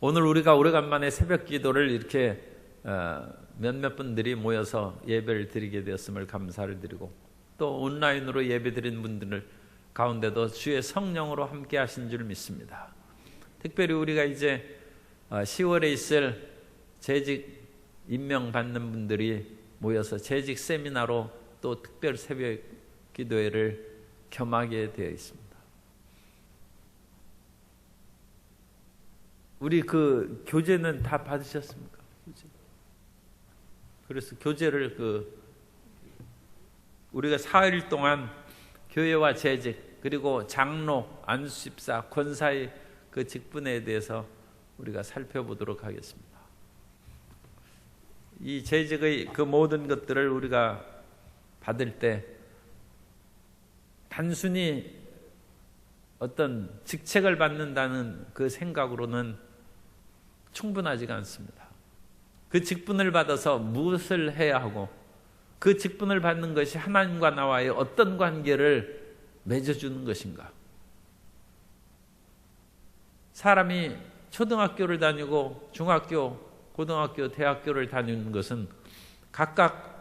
오늘 우리가 오래간만에 새벽 기도를 이렇게 몇몇 분들이 모여서 예배를 드리게 되었음을 감사를 드리고, 또 온라인으로 예배 드린 분들 가운데도 주의 성령으로 함께 하신 줄 믿습니다. 특별히 우리가 이제 10월에 있을 재직 임명받는 분들이 모여서 재직 세미나로 또 특별 새벽 기도회를 겸하게 되어 있습니다. 우리 그 교재는 다 받으셨습니까? 그래서 교재를 우리가 4일 동안 교회와 재직, 그리고 장로, 안수집사, 권사의 그 직분에 대해서 우리가 살펴보도록 하겠습니다. 이 재직의 그 모든 것들을 우리가 받을 때 단순히 어떤 직책을 받는다는 그 생각으로는 충분하지가 않습니다. 그 직분을 받아서 무엇을 해야 하고, 그 직분을 받는 것이 하나님과 나와의 어떤 관계를 맺어주는 것인가. 사람이 초등학교를 다니고 중학교, 고등학교, 대학교를 다니는 것은 각각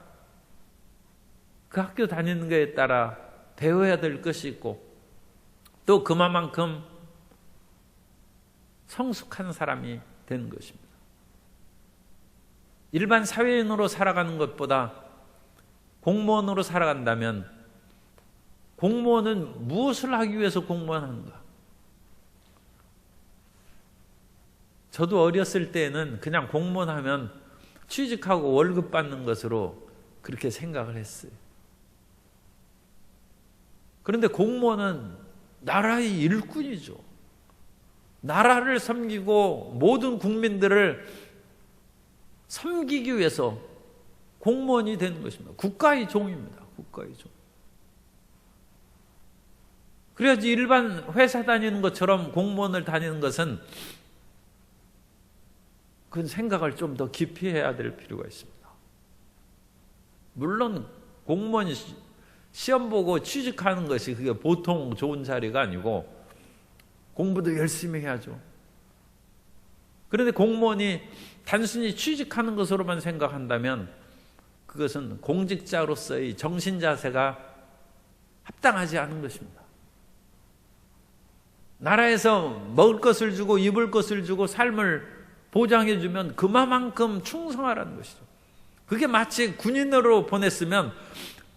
그 학교 다니는 것에 따라 배워야 될 것이 있고, 또 그만큼 성숙한 사람이 되는 것입니다. 일반 사회인으로 살아가는 것보다 공무원으로 살아간다면, 공무원은 무엇을 하기 위해서 공무원 하는가? 저도 어렸을 때는 그냥 공무원 하면 취직하고 월급 받는 것으로 그렇게 생각을 했어요. 그런데 공무원은 나라의 일꾼이죠. 나라를 섬기고 모든 국민들을 섬기기 위해서 공무원이 되는 것입니다. 국가의 종입니다. 국가의 종. 그래야지 일반 회사 다니는 것처럼 공무원을 다니는 것은 그 생각을 좀 더 깊이 해야 될 필요가 있습니다. 물론 공무원이 시험 보고 취직하는 것이 그게 보통 좋은 자리가 아니고 공부도 열심히 해야죠. 그런데 공무원이 단순히 취직하는 것으로만 생각한다면 그것은 공직자로서의 정신 자세가 합당하지 않은 것입니다. 나라에서 먹을 것을 주고 입을 것을 주고 삶을 보장해 주면 그만큼 충성하라는 것이죠. 그게 마치 군인으로 보냈으면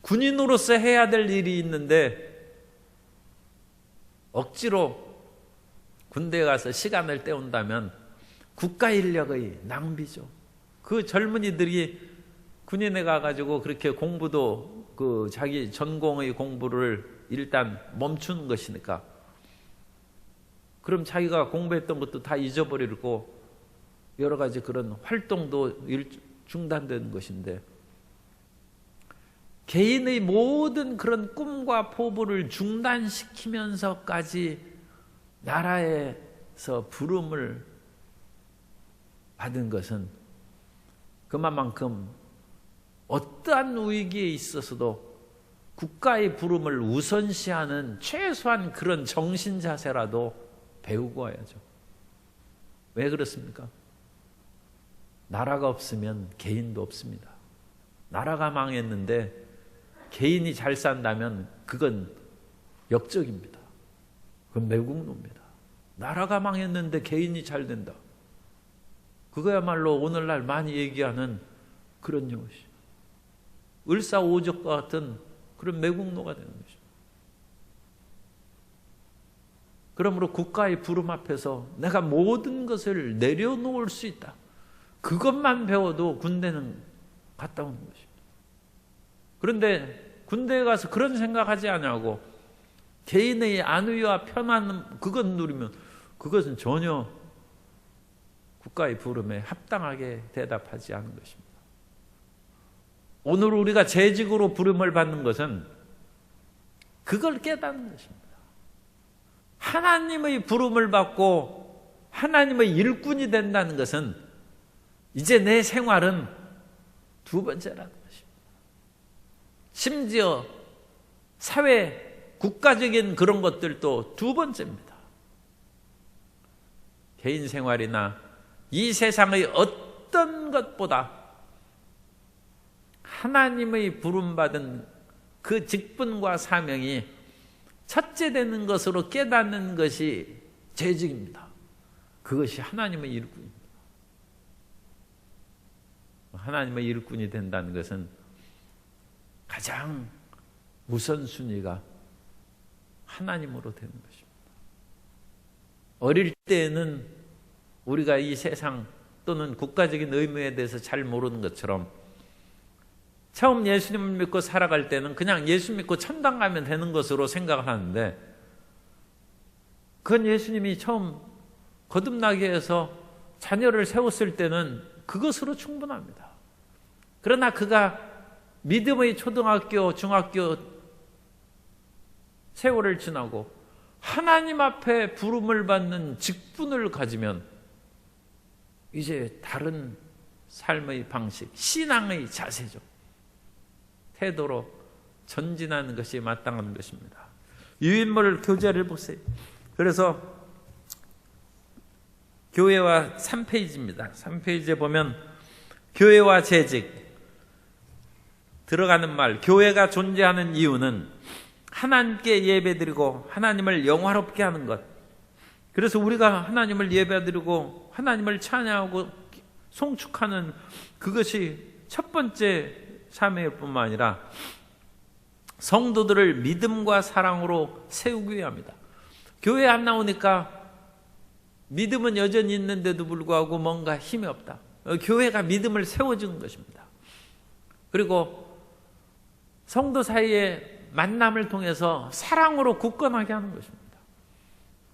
군인으로서 해야 될 일이 있는데 억지로 군대에 가서 시간을 때운다면 국가 인력의 낭비죠. 그 젊은이들이 군인에 가가지고 그렇게 공부도 자기 전공의 공부를 일단 멈추는 것이니까, 그럼 자기가 공부했던 것도 다 잊어버리고 여러 가지 그런 활동도 중단되는 것인데, 개인의 모든 그런 꿈과 포부를 중단시키면서까지 나라에서 부름을 받은 것은 그만큼 어떠한 위기에 있어서도 국가의 부름을 우선시하는 최소한 그런 정신 자세라도 배우고 와야죠. 왜 그렇습니까? 나라가 없으면 개인도 없습니다. 나라가 망했는데 개인이 잘 산다면 그건 역적입니다. 그건 매국노입니다. 나라가 망했는데 개인이 잘 된다. 그거야말로 오늘날 많이 얘기하는 그런 것이 을사오적과 같은 그런 매국노가 되는 것입니다. 그러므로 국가의 부름 앞에서 내가 모든 것을 내려놓을 수 있다. 그것만 배워도 군대는 갔다 오는 것입니다. 그런데 군대에 가서 그런 생각하지 않냐고 개인의 안위와 편안 그것 누리면 그것은 전혀 국가의 부름에 합당하게 대답하지 않은 것입니다. 오늘 우리가 재직으로 부름을 받는 것은 그걸 깨닫는 것입니다. 하나님의 부름을 받고 하나님의 일꾼이 된다는 것은 이제 내 생활은 두 번째라는 것입니다. 심지어 사회, 국가적인 그런 것들도 두 번째입니다. 개인 생활이나 이 세상의 어떤 것보다 하나님의 부름받은 그 직분과 사명이 첫째 되는 것으로 깨닫는 것이 재직입니다. 그것이 하나님의 일꾼입니다. 하나님의 일꾼이 된다는 것은 가장 우선순위가 하나님으로 되는 것입니다. 어릴 때에는 우리가 이 세상 또는 국가적인 의무에 대해서 잘 모르는 것처럼 처음 예수님을 믿고 살아갈 때는 그냥 예수 믿고 천당 가면 되는 것으로 생각을 하는데, 그건 예수님이 처음 거듭나게 해서 자녀를 세웠을 때는 그것으로 충분합니다. 그러나 그가 믿음의 초등학교, 중학교 세월을 지나고 하나님 앞에 부름을 받는 직분을 가지면 이제 다른 삶의 방식, 신앙의 자세죠. 태도로 전진하는 것이 마땅한 것입니다. 유인물 교재를 보세요. 그래서 교회와 3페이지입니다. 3페이지에 보면 교회와 재직 들어가는 말, 교회가 존재하는 이유는 하나님께 예배드리고 하나님을 영화롭게 하는 것. 그래서 우리가 하나님을 예배드리고 하나님을 찬양하고 송축하는 그것이 첫 번째 사명일 뿐만 아니라 성도들을 믿음과 사랑으로 세우기 위함이다. 교회 안 나오니까 믿음은 여전히 있는데도 불구하고 뭔가 힘이 없다. 교회가 믿음을 세워주는 것입니다. 그리고 성도 사이의 만남을 통해서 사랑으로 굳건하게 하는 것입니다.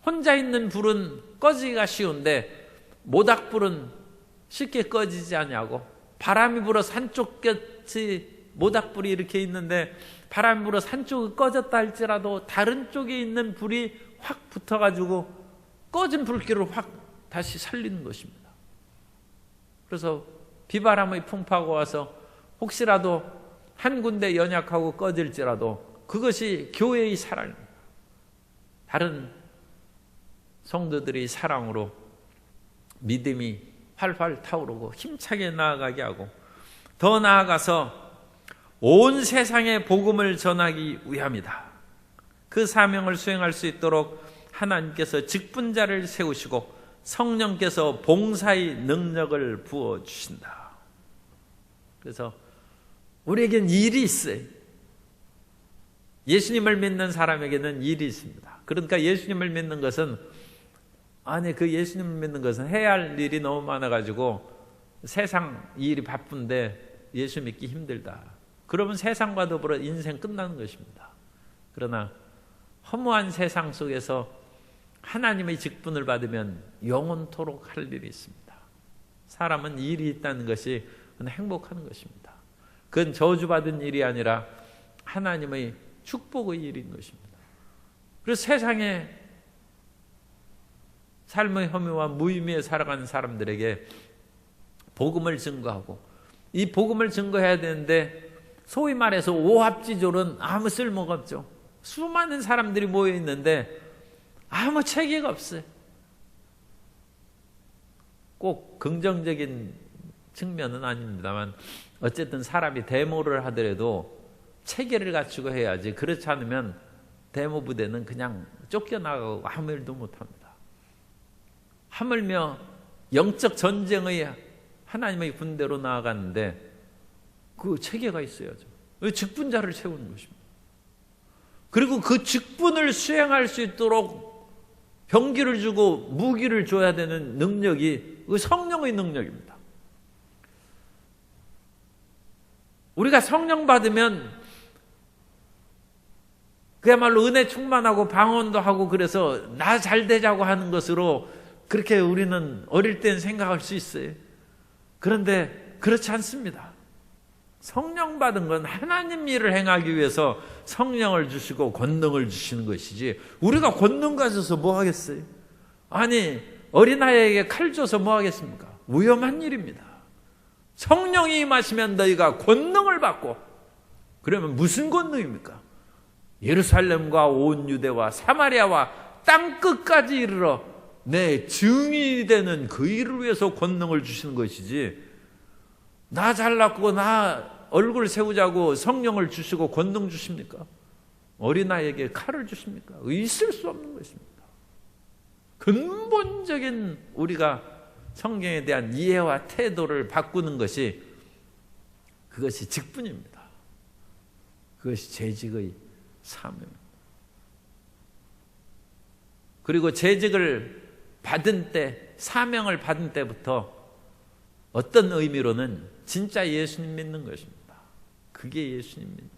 혼자 있는 불은 꺼지기가 쉬운데 모닥불은 쉽게 꺼지지 않냐고. 바람이 불어 산쪽 끝이 모닥불이 이렇게 있는데 바람이 불어 산쪽이 꺼졌다 할지라도 다른 쪽에 있는 불이 확 붙어가지고 꺼진 불길을 확 다시 살리는 것입니다. 그래서 비바람의 풍파가 와서 혹시라도 한 군데 연약하고 꺼질지라도 그것이 교회의 사랑입니다. 다른 성도들의 사랑으로 믿음이 활활 타오르고 힘차게 나아가게 하고, 더 나아가서 온 세상에 복음을 전하기 위함이다. 그 사명을 수행할 수 있도록 하나님께서 직분자를 세우시고 성령께서 봉사의 능력을 부어주신다. 그래서 우리에겐 일이 있어요. 예수님을 믿는 사람에게는 일이 있습니다. 그러니까 예수님을 믿는 것은, 그 예수님을 믿는 것은 해야 할 일이 너무 많아가지고 세상 일이 바쁜데 예수 믿기 힘들다. 그러면 세상과 더불어 인생 끝나는 것입니다. 그러나 허무한 세상 속에서 하나님의 직분을 받으면 영원토록 할 일이 있습니다. 사람은 일이 있다는 것이 행복한 것입니다. 그건 저주받은 일이 아니라 하나님의 축복의 일인 것입니다. 그래서 세상에 삶의 허무와 무의미에 살아가는 사람들에게 복음을 증거하고, 이 복음을 증거해야 되는데 소위 말해서 오합지졸은 아무 쓸모가 없죠. 수많은 사람들이 모여 있는데 아무 체계가 없어요. 꼭 긍정적인 측면은 아닙니다만 어쨌든 사람이 데모를 하더라도 체계를 갖추고 해야지, 그렇지 않으면 데모 부대는 그냥 쫓겨나가고 아무 일도 못합니다. 하물며 영적 전쟁의 하나님의 군대로 나아갔는데 그 체계가 있어야죠. 직분자를 세우는 것입니다. 그리고 그 직분을 수행할 수 있도록 병기를 주고 무기를 줘야 되는 능력이 그 성령의 능력입니다. 우리가 성령 받으면 그야말로 은혜 충만하고 방언도 하고 그래서 나 잘 되자고 하는 것으로 그렇게 우리는 어릴 땐 생각할 수 있어요. 그런데 그렇지 않습니다. 성령 받은 건 하나님 일을 행하기 위해서 성령을 주시고 권능을 주시는 것이지, 우리가 권능 가져서 뭐 하겠어요? 아니, 어린아이에게 칼 줘서 뭐 하겠습니까? 위험한 일입니다. 성령이 임하시면 너희가 권능을 받고, 그러면 무슨 권능입니까? 예루살렘과 온 유대와 사마리아와 땅끝까지 이르러 내 증인이 되는 그 일을 위해서 권능을 주시는 것이지, 나 잘났고 나 얼굴 세우자고 성령을 주시고 권능 주십니까? 어린아이에게 칼을 주십니까? 있을 수 없는 것입니다. 근본적인 우리가 성경에 대한 이해와 태도를 바꾸는 것이, 그것이 직분입니다. 그것이 재직의 사명입니다. 그리고 재직을 받은 때, 사명을 받은 때부터 어떤 의미로는 진짜 예수님 믿는 것입니다. 그게 예수님 믿는 거예요.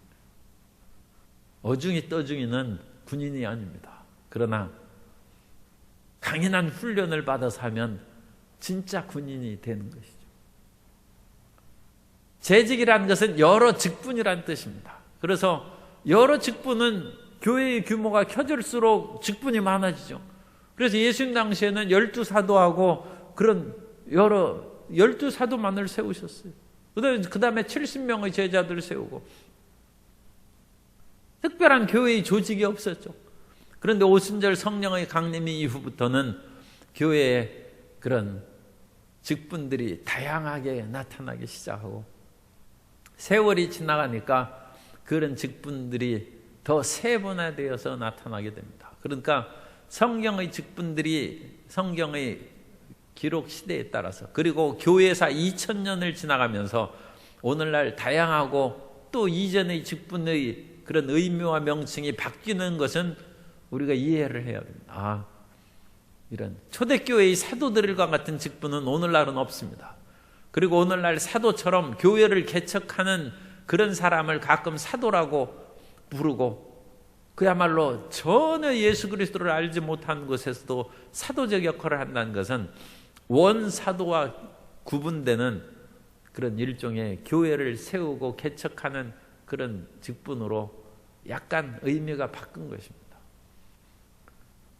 어중이 떠중이는 군인이 아닙니다. 그러나 강인한 훈련을 받아서 하면 진짜 군인이 되는 것이죠. 재직이라는 것은 여러 직분이라는 뜻입니다. 그래서 여러 직분은 교회의 규모가 커질수록 직분이 많아지죠. 그래서 예수님 당시에는 12사도하고 그런 여러 12사도만을 세우셨어요. 그 다음에 70명의 제자들을 세우고, 특별한 교회의 조직이 없었죠. 그런데 오순절 성령의 강림이 이후부터는 교회에 그런 직분들이 다양하게 나타나기 시작하고, 세월이 지나가니까 그런 직분들이 더 세분화되어서 나타나게 됩니다. 그러니까 성경의 직분들이 성경의 기록 시대에 따라서, 그리고 교회사 2000년을 지나가면서 오늘날 다양하고 또 이전의 직분의 그런 의미와 명칭이 바뀌는 것은 우리가 이해를 해야 됩니다. 이런 초대교회의 사도들과 같은 직분은 오늘날은 없습니다. 그리고 오늘날 사도처럼 교회를 개척하는 그런 사람을 가끔 사도라고 부르고, 그야말로 전혀 예수 그리스도를 알지 못한 곳에서도 사도적 역할을 한다는 것은 원사도와 구분되는 그런 일종의 교회를 세우고 개척하는 그런 직분으로 약간 의미가 바뀐 것입니다.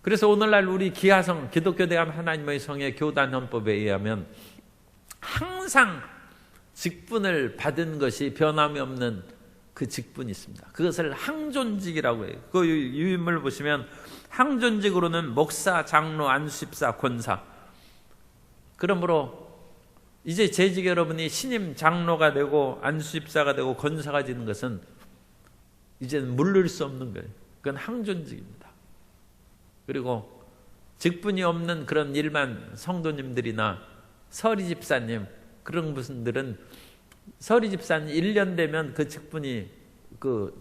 그래서 오늘날 우리 기하성, 기독교 대한 하나님의 성의 교단 헌법에 의하면 항상 직분을 받은 것이 변함이 없는 그 직분이 있습니다. 그것을 항존직이라고 해요. 그 유인물 보시면 항존직으로는 목사, 장로, 안수집사, 권사. 그러므로 이제 재직 여러분이 신임 장로가 되고 안수집사가 되고 권사가 되는 것은 이제는 물릴 수 없는 거예요. 그건 항존직입니다. 그리고 직분이 없는 그런 일반 성도님들이나 서리집사님, 그런 분들은 서리집사님 1년 되면 그 직분이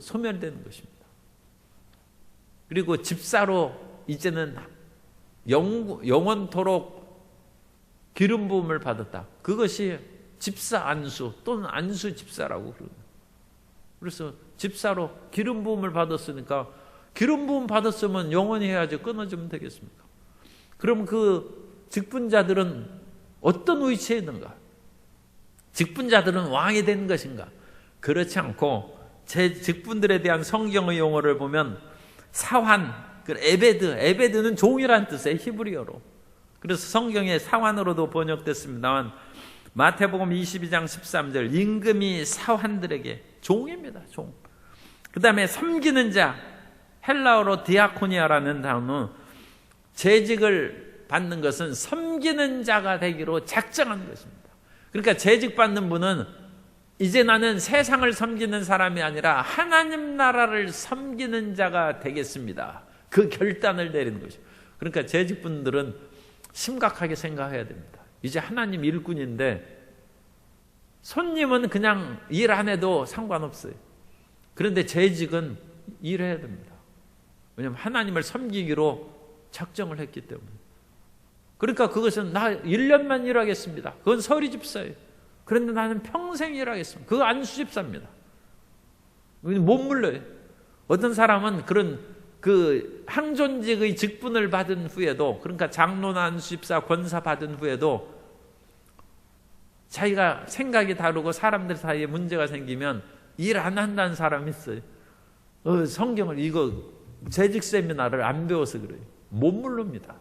소멸되는 것입니다. 그리고 집사로 이제는 영원토록 기름 부음을 받았다. 그것이 집사 안수 또는 안수 집사라고 그러는. 그래서 집사로 기름 부음을 받았으니까, 기름 부음 받았으면 영원히 해야지 끊어지면 되겠습니까? 그럼 그 직분자들은 어떤 위치에 있는가? 직분자들은 왕이 되는 것인가? 그렇지 않고 제 직분들에 대한 성경의 용어를 보면 사환, 에베드는 종이라는 뜻이에요. 히브리어로. 그래서 성경에 사환으로도 번역됐습니다만, 마태복음 22장 13절 임금이 사환들에게 종입니다. 종. 그 다음에 섬기는 자, 헬라어로 디아코니아라는 단어, 재직을 받는 것은 섬기는 자가 되기로 작정한 것입니다. 그러니까 재직 받는 분은 이제 나는 세상을 섬기는 사람이 아니라 하나님 나라를 섬기는 자가 되겠습니다. 그 결단을 내리는 것이죠. 그러니까 재직분들은 심각하게 생각해야 됩니다. 이제 하나님 일꾼인데 손님은 그냥 일 안 해도 상관없어요. 그런데 재직은 일해야 됩니다. 왜냐하면 하나님을 섬기기로 작정을 했기 때문에. 그러니까 그것은 나 1년만 일하겠습니다. 그건 서리집사예요. 그런데 나는 평생 일하겠습니다. 그거 안수집사입니다. 못 물려요. 어떤 사람은 그런 그 항존직의 직분을 받은 후에도, 그러니까 장로나 안수집사, 권사 받은 후에도 자기가 생각이 다르고 사람들 사이에 문제가 생기면 일 안 한다는 사람이 있어요. 성경을 이거 재직 세미나를 안 배워서 그래요. 못 물릅니다.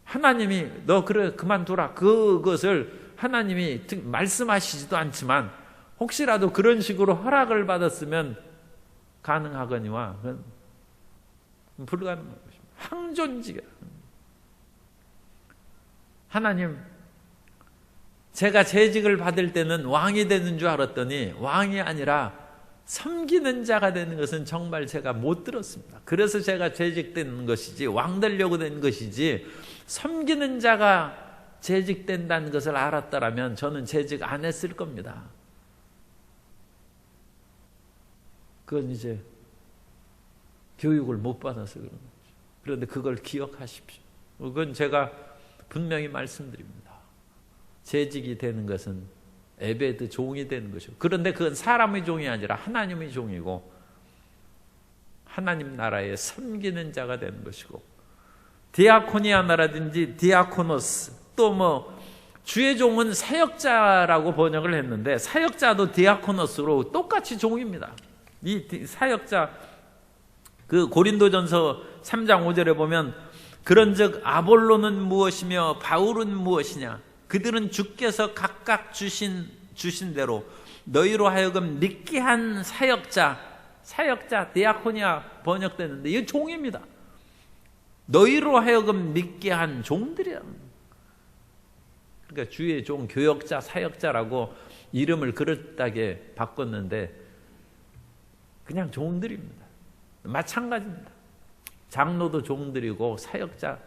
하나님이 너 그래 그만두라, 그것을 하나님이 말씀하시지도 않지만 혹시라도 그런 식으로 허락을 받았으면 가능하거니와 불가능한 것입니다. 항존직이야. 하나님, 제가 재직을 받을 때는 왕이 되는 줄 알았더니 왕이 아니라 섬기는 자가 되는 것은 정말 제가 못 들었습니다. 그래서 제가 재직되는 것이지, 왕 되려고 된 것이지, 섬기는 자가 재직된다는 것을 알았더라면 저는 재직 안 했을 겁니다. 그건 이제 교육을 못 받아서 그런 거죠. 그런데 그걸 기억하십시오. 그건 제가 분명히 말씀드립니다. 재직이 되는 것은 에베드 종이 되는 것이고, 그런데 그건 사람의 종이 아니라 하나님의 종이고 하나님 나라에 섬기는 자가 되는 것이고, 디아코니아나라든지 디아코노스, 또 뭐 주의 종은 사역자라고 번역을 했는데 사역자도 디아코노스로 똑같이 종입니다. 이 사역자, 그 고린도전서 3장 5절에 보면 그런즉 아볼로는 무엇이며 바울은 무엇이냐, 그들은 주께서 각각 주신 대로 너희로 하여금 믿게 한 사역자 디아코니아 번역되는데 이게 종입니다. 너희로 하여금 믿게 한 종들이야. 그러니까 주의 종, 교역자, 사역자라고 이름을 그럴듯하게 바꿨는데 그냥 종들입니다. 마찬가지입니다. 장로도 종들이고 사역자,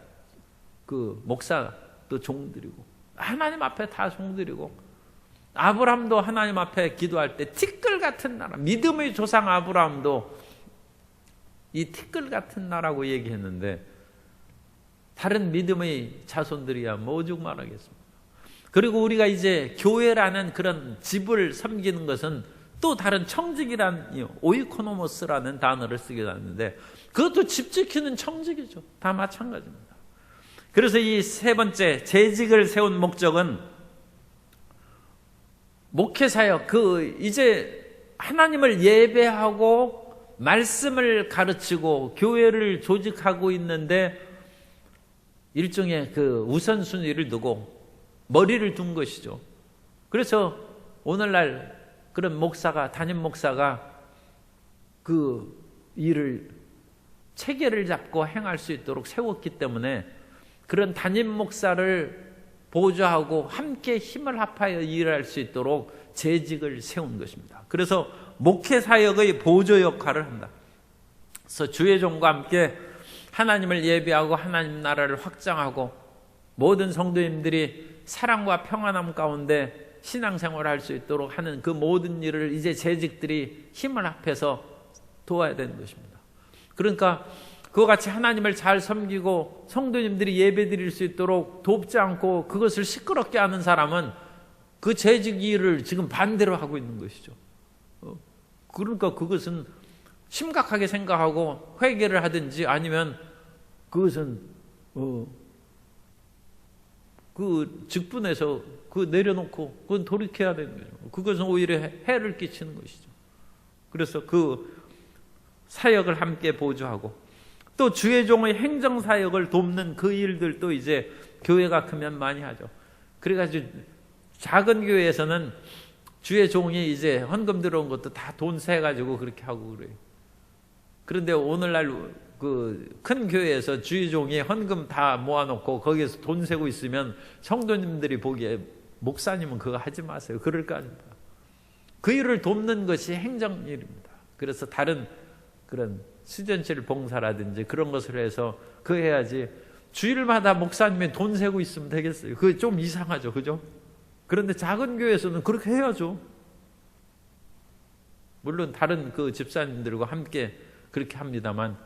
그 목사도 종들이고 하나님 앞에 다 종들이고, 아브라함도 하나님 앞에 기도할 때 티끌 같은 나라, 믿음의 조상 아브라함도 이 티끌 같은 나라고 얘기했는데 다른 믿음의 자손들이야 뭐 오죽 말하겠습니까? 그리고 우리가 이제 교회라는 그런 집을 섬기는 것은 또 다른 청직이란 오이코노모스라는 단어를 쓰게 되는데 그것도 집 지키는 청직이죠. 다 마찬가지입니다. 그래서 이 세 번째 재직을 세운 목적은 목회사역, 이제 하나님을 예배하고 말씀을 가르치고 교회를 조직하고 있는데 일종의 그 우선순위를 두고 머리를 둔 것이죠. 그래서 오늘날 그런 목사가, 담임 목사가 그 일을 체계를 잡고 행할 수 있도록 세웠기 때문에 그런 담임 목사를 보조하고 함께 힘을 합하여 일할 수 있도록 재직을 세운 것입니다. 그래서 목회 사역의 보조 역할을 한다. 그래서 주의 종과 함께 하나님을 예배하고 하나님 나라를 확장하고 모든 성도님들이 사랑과 평안함 가운데 신앙생활을 할 수 있도록 하는 그 모든 일을 이제 재직들이 힘을 합해서 도와야 되는 것입니다. 그러니까 그와 같이 하나님을 잘 섬기고 성도님들이 예배 드릴 수 있도록 돕지 않고 그것을 시끄럽게 하는 사람은 그 재직 일을 지금 반대로 하고 있는 것이죠. 그러니까 그것은 심각하게 생각하고 회개를 하든지 아니면 그것은 그 직분에서 그 내려놓고 그건 돌이켜야 되는 거죠. 그것은 오히려 해를 끼치는 것이죠. 그래서 그 사역을 함께 보조하고 또 주의 종의 행정 사역을 돕는 그 일들도 이제 교회가 크면 많이 하죠. 그래가지고 작은 교회에서는 주의 종이 이제 헌금 들어온 것도 다 돈 세가지고 그렇게 하고 그래요. 그런데 오늘날 그 큰 교회에서 주의 종이 헌금 다 모아놓고 거기에서 돈 세고 있으면 성도님들이 보기에 목사님은 그거 하지 마세요. 그럴 거 아닙니까? 그 일을 돕는 것이 행정일입니다. 그래서 다른 그런 수전실 봉사라든지 그런 것을 해서 그거 해야지 주일마다 목사님이 돈 세고 있으면 되겠어요. 그게 좀 이상하죠. 그죠? 그런데 작은 교회에서는 그렇게 해야죠. 물론 다른 그 집사님들과 함께 그렇게 합니다만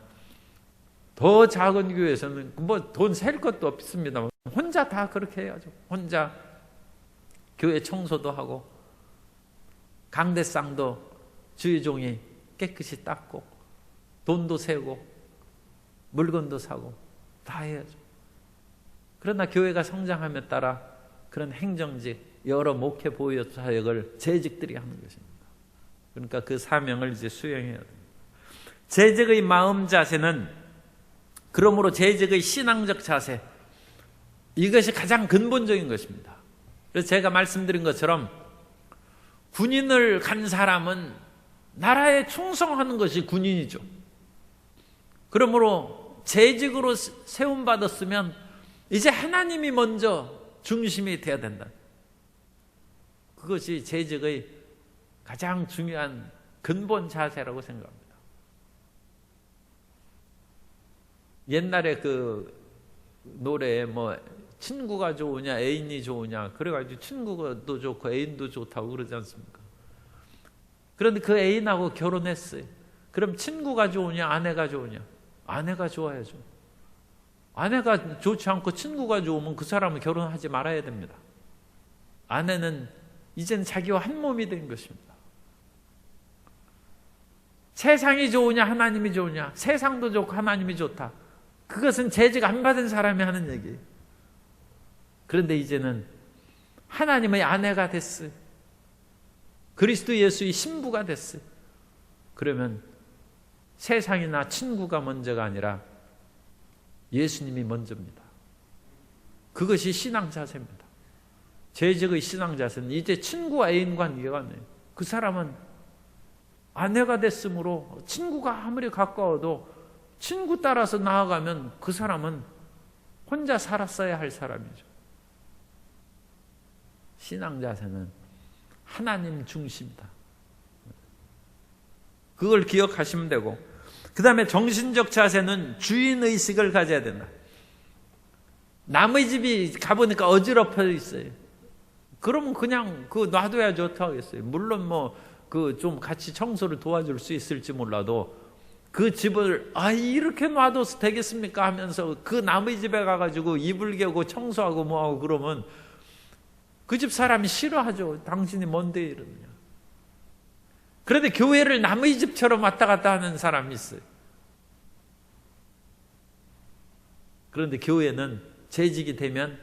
더 작은 교회에서는 뭐 돈 셀 것도 없습니다만 혼자 다 그렇게 해야죠. 혼자 교회 청소도 하고 강대상도 주의 종이 깨끗이 닦고 돈도 세고 물건도 사고 다 해야죠. 그러나 교회가 성장함에 따라 그런 행정직, 여러 목회 보호 사역을 재직들이 하는 것입니다. 그러니까 그 사명을 이제 수행해야 됩니다. 재직의 마음 자세는 그러므로 재직의 신앙적 자세, 이것이 가장 근본적인 것입니다. 그래서 제가 말씀드린 것처럼 군인을 간 사람은 나라에 충성하는 것이 군인이죠. 그러므로 재직으로 세움받았으면 이제 하나님이 먼저 중심이 되어야 된다. 그것이 재직의 가장 중요한 근본 자세라고 생각합니다. 옛날에 그 노래에 뭐 친구가 좋으냐 애인이 좋으냐 그래가지고 친구도 좋고 애인도 좋다고 그러지 않습니까? 그런데 그 애인하고 결혼했어요. 그럼 친구가 좋으냐 아내가 좋으냐? 아내가 좋아야죠. 아내가 좋지 않고 친구가 좋으면 그 사람은 결혼하지 말아야 됩니다. 아내는 이제는 자기와 한 몸이 된 것입니다. 세상이 좋으냐 하나님이 좋으냐? 세상도 좋고 하나님이 좋다. 그것은 재직 안 받은 사람이 하는 얘기예요. 그런데 이제는 하나님의 아내가 됐어요. 그리스도 예수의 신부가 됐어요. 그러면 세상이나 친구가 먼저가 아니라 예수님이 먼저입니다. 그것이 신앙 자세입니다. 재직의 신앙 자세는 이제 친구와 애인 관계가 아니에요. 그 사람은 아내가 됐으므로 친구가 아무리 가까워도 친구 따라서 나아가면 그 사람은 혼자 살았어야 할 사람이죠. 신앙 자세는 하나님 중심이다. 그걸 기억하시면 되고, 그 다음에 정신적 자세는 주인의식을 가져야 된다. 남의 집이 가보니까 어지럽혀 있어요. 그러면 그냥 그 놔둬야 좋다고 하겠어요. 물론 뭐 그 좀 같이 청소를 도와줄 수 있을지 몰라도 그 집을 이렇게 놔둬서 되겠습니까 하면서 그 남의 집에 가가지고 이불 개고 청소하고 뭐하고 그러면 그 집 사람이 싫어하죠. 당신이 뭔데 이러느냐. 그런데 교회를 남의 집처럼 왔다 갔다 하는 사람이 있어요. 그런데 교회는 재직이 되면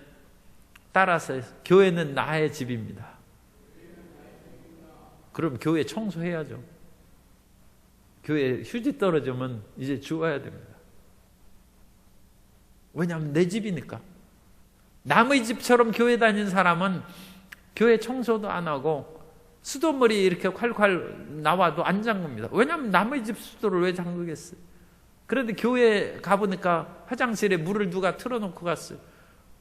따라서 교회는 나의 집입니다. 그럼 교회 청소해야죠. 교회 휴지 떨어지면 이제 주워야 됩니다. 왜냐하면 내 집이니까. 남의 집처럼 교회 다니는 사람은 교회 청소도 안 하고 수돗물이 이렇게 콸콸 나와도 안 잠깁니다. 왜냐하면 남의 집 수도를 왜 잠그겠어요? 그런데 교회 가보니까 화장실에 물을 누가 틀어놓고 갔어요.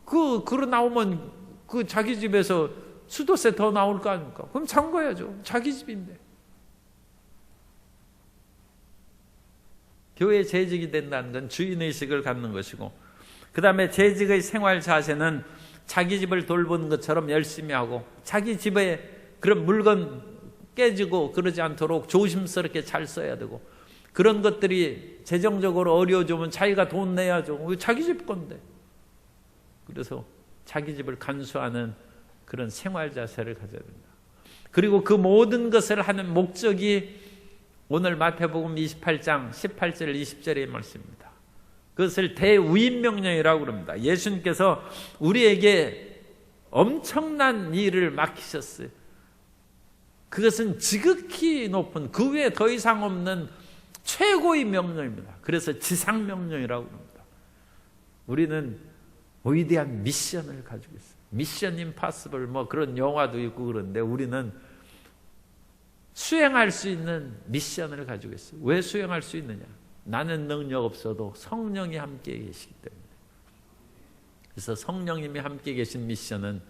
그러 나오면 그 자기 집에서 수도세 더 나올 거 아닙니까? 그럼 잠궈야죠. 자기 집인데. 교회 재직이 된다는 건 주인의식을 갖는 것이고, 그 다음에 재직의 생활 자세는 자기 집을 돌보는 것처럼 열심히 하고, 자기 집에 그런 물건 깨지고 그러지 않도록 조심스럽게 잘 써야 되고, 그런 것들이 재정적으로 어려워지면 자기가 돈 내야죠. 자기 집 건데. 그래서 자기 집을 간수하는 그런 생활 자세를 가져야 된다. 그리고 그 모든 것을 하는 목적이 오늘 마태복음 28장 18절 20절의 말씀입니다. 그것을 대위임명령이라고 그럽니다. 예수님께서 우리에게 엄청난 일을 맡기셨어요. 그것은 지극히 높은, 그 외에 더 이상 없는 최고의 명령입니다. 그래서 지상명령이라고 합니다. 우리는 위대한 미션을 가지고 있어요. 미션 임파서블 뭐 그런 영화도 있고 그런데 우리는 수행할 수 있는 미션을 가지고 있어요. 왜 수행할 수 있느냐? 나는 능력 없어도 성령이 함께 계시기 때문에. 그래서 성령님이 함께 계신 미션은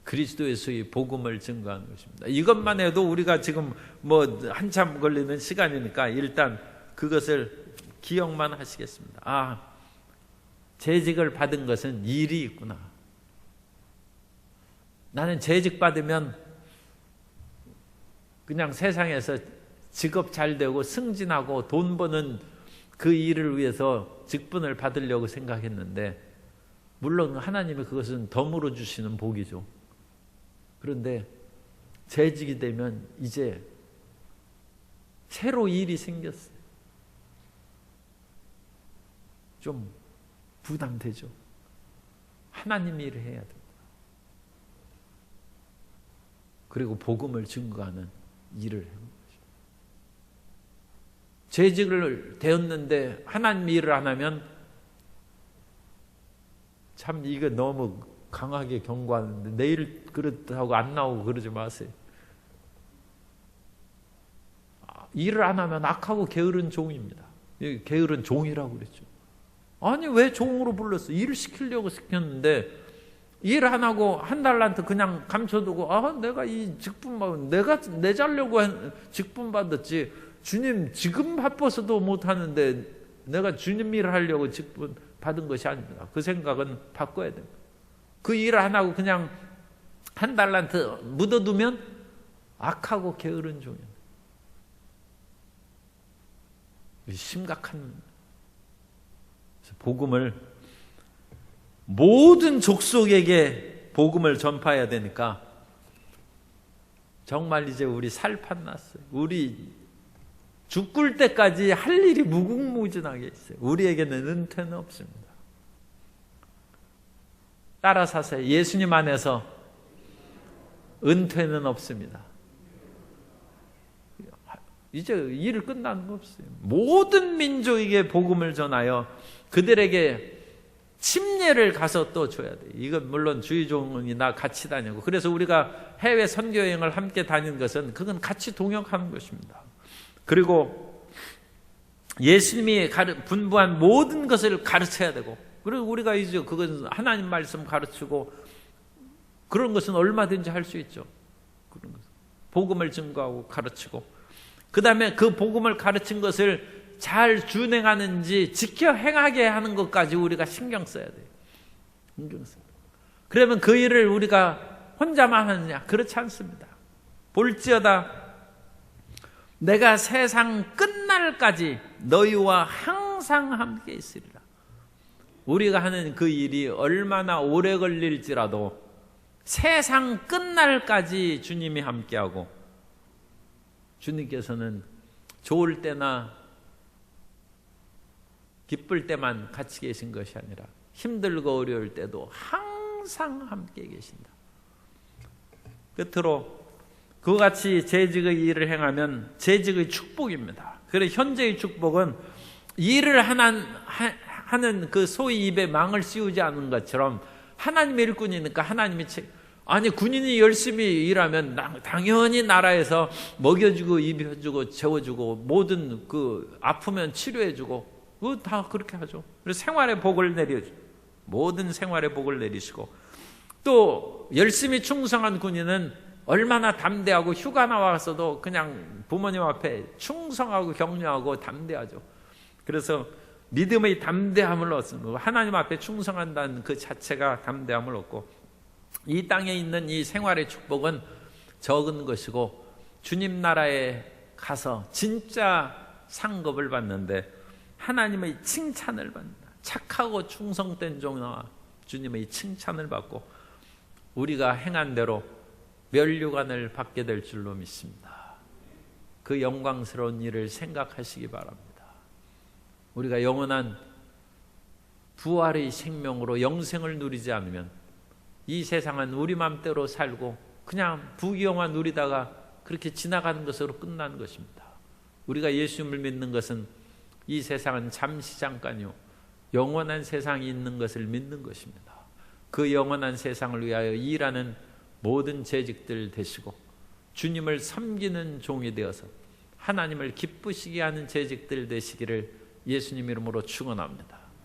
그리스도 예수의 복음을 증거하는 것입니다. 이것만 해도 우리가 지금 뭐 한참 걸리는 시간이니까 일단 그것을 기억만 하시겠습니다. 재직을 받은 것은 일이 있구나. 나는 재직 받으면 그냥 세상에서 직업 잘 되고 승진하고 돈 버는 그 일을 위해서 직분을 받으려고 생각했는데, 물론 하나님이 그것은 덤으로 주시는 복이죠. 그런데 재직이 되면 이제 새로 일이 생겼어요. 좀 부담되죠. 하나님 일을 해야 됩니다. 그리고 복음을 증거하는 일을 해요. 재직을 되었는데 하나님 일을 안 하면 참 이거 너무 강하게 경고하는데 내일 그렇다고 안 나오고 그러지 마세요. 일을 안 하면 악하고 게으른 종입니다. 게으른 종이라고 그랬죠. 아니 왜 종으로 불렀어? 일을 시키려고 시켰는데 일 안 하고 한 달란트 그냥 감춰두고 내가 이 직분 받은 내가 내자려고 직분 받았지 주님 지금 바빠서도 못하는데 내가 주님 일을 하려고 직분 받은 것이 아닙니다. 그 생각은 바꿔야 됩니다. 그 일을 안 하고 그냥 한 달란트 묻어두면 악하고 게으른 종입니다. 심각한 복음을 모든 족속에게 복음을 전파해야 되니까 정말 이제 우리 살판 났어요. 우리 죽을 때까지 할 일이 무궁무진하게 있어요. 우리에게는 은퇴는 없습니다. 따라 사세요. 예수님 안에서 은퇴는 없습니다. 이제 일 끝나는 거 없어요. 모든 민족에게 복음을 전하여 그들에게 침례를 가서 또 줘야 돼요. 이건 물론 주의종이나 같이 다니고, 그래서 우리가 해외 선교여행을 함께 다니는 것은 그건 같이 동역하는 것입니다. 그리고 예수님이 분부한 모든 것을 가르쳐야 되고, 그리고 우리가 이제 그건 하나님 말씀 가르치고 그런 것은 얼마든지 할 수 있죠. 그런 것. 복음을 증거하고 가르치고, 그 다음에 그 복음을 가르친 것을 잘 준행하는지 지켜 행하게 하는 것까지 우리가 신경 써야 돼요. 신경 써요. 그러면 그 일을 우리가 혼자만 하느냐? 그렇지 않습니다. 볼지어다 내가 세상 끝날까지 너희와 항상 함께 있으리라. 우리가 하는 그 일이 얼마나 오래 걸릴지라도 세상 끝날까지 주님이 함께하고, 주님께서는 좋을 때나 기쁠 때만 같이 계신 것이 아니라 힘들고 어려울 때도 항상 함께 계신다. 끝으로 그와 같이 재직의 일을 행하면 재직의 축복입니다. 그래서 현재의 축복은 일을 하는 그 소위 입에 망을 씌우지 않는 것처럼 하나님의 일꾼이니까 하나님이 군인이 열심히 일하면 당연히 나라에서 먹여주고 입혀주고 재워주고 모든 그 아프면 치료해주고 그거 다 그렇게 하죠. 그래서 생활의 복을 내려주고, 모든 생활의 복을 내리시고, 또 열심히 충성한 군인은 얼마나 담대하고 휴가 나와서도 그냥 부모님 앞에 충성하고 격려하고 담대하죠. 그래서 믿음의 담대함을 얻습니다. 하나님 앞에 충성한다는 그 자체가 담대함을 얻고, 이 땅에 있는 이 생활의 축복은 적은 것이고 주님 나라에 가서 진짜 상급을 받는데 하나님의 칭찬을 받는다. 착하고 충성된 종아 주님의 칭찬을 받고 우리가 행한 대로 면류관을 받게 될 줄로 믿습니다. 그 영광스러운 일을 생각하시기 바랍니다. 우리가 영원한 부활의 생명으로 영생을 누리지 않으면 이 세상은 우리 맘대로 살고 그냥 부귀영화 누리다가 그렇게 지나가는 것으로 끝나는 것입니다. 우리가 예수님을 믿는 것은 이 세상은 잠시 잠깐이요 영원한 세상이 있는 것을 믿는 것입니다. 그 영원한 세상을 위하여 일하는 모든 재직들 되시고 주님을 섬기는 종이 되어서 하나님을 기쁘시게 하는 재직들 되시기를 예수님 이름으로 축원합니다.